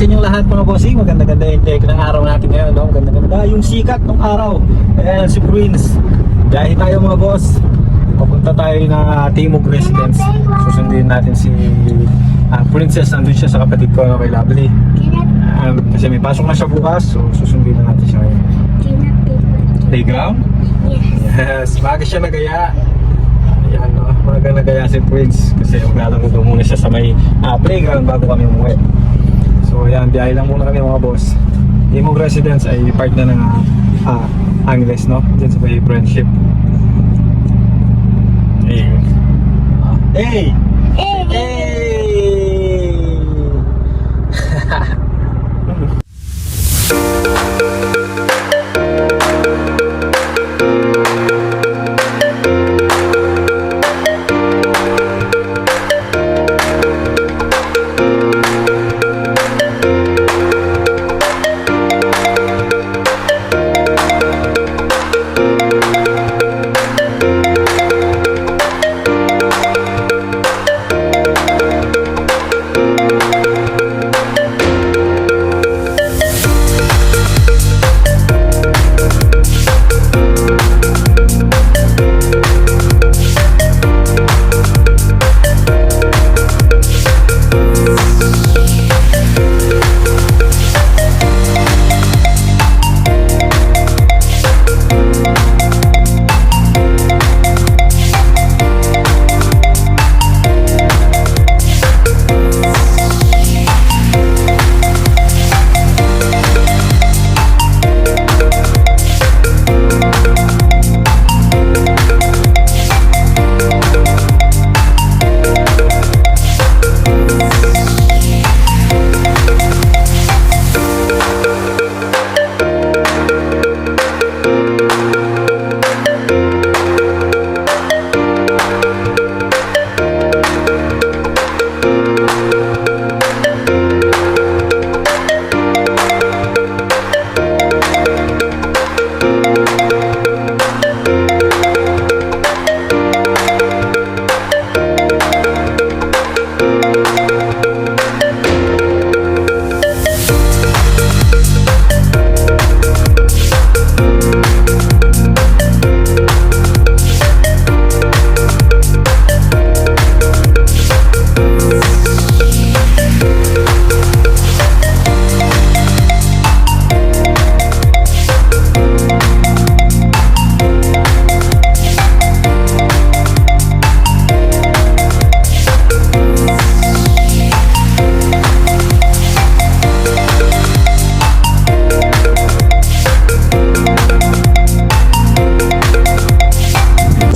sa inyong lahat mga bossing. Maganda-ganda yung take ng araw natin ngayon, no? Maganda-ganda yung sikat ng araw. Ayan, si Prince. Biyahe tayo mga boss. Papunta tayo na Timog Residence. Susundin natin si Princess. Nandun siya sa kapatid ko, no, kay Lovely. Kasi may pasok na siya bukas. So susundin na natin siya ngayon. Playground? Yes. Baga siya nagaya. Ayan, no? Baga nagaya si Prince. Kasi maglalaro daw muna siya sa may playground bago kami umuwi. So ayan, biyahe lang muna kami mga boss. Timog Residence ay part na ng Angles, no? Diyan sa may friendship. Hey! Hey! Hey!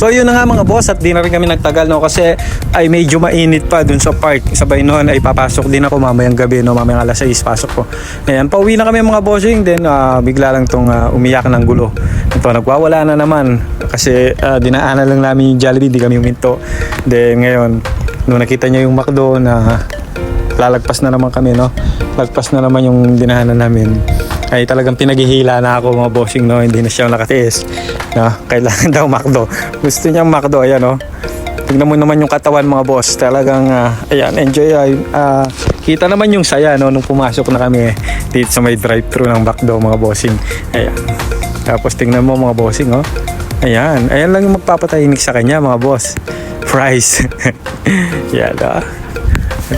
So yun na nga mga boss, at di na rin kami nagtagal, no, kasi ay medyo mainit pa dun sa park. Sabay noon ay papasok din ako mamayang gabi, no, mamayang alas 6 pasok ko. Ayan, pauwi na kami mga bossing, then bigla lang tong umiyak ng gulo. Ito, nagwawala na naman kasi dinaanan lang namin yung Jollibee, di kami huminto. Then ngayon, nung nakita niya yung McDo na lalagpas na naman kami, no, lagpas na naman yung dinahanan namin, ay talagang pinaghihila na ako mga bossing, no, hindi na siya nakatiis, no, kailangan daw McDo, gusto niyang McDo. Ayan, no, tignan mo naman yung katawan mga boss, talagang ayan, enjoy. Kita naman yung saya, no, nung pumasok na kami dito sa may drive-thru ng McDo mga bossing. Ayan, tapos tingnan mo mga bossing, oh, ayan lang yung magpapatahimik sa kanya mga boss, fries. Yan,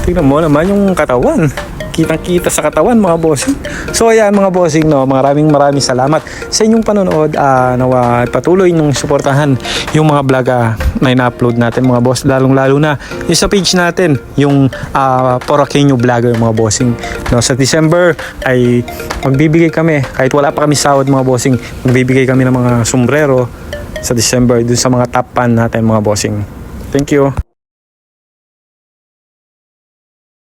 tingnan mo naman yung katawan, kitang-kita sa katawan mga bossing. So ayan mga bossing, no, maraming salamat sa inyong panonood. Nawa patuloy nung suportahan yung mga vlog na ina-upload natin mga boss, lalong-lalo na yung sa page natin, yung Poraqueño Vlogger mga bossing, no. Sa December ay magbibigay kami, kahit wala pa kami sahod mga bossing, magbibigay kami ng mga sombrero sa December dun sa mga top fan natin mga bossing. Thank you.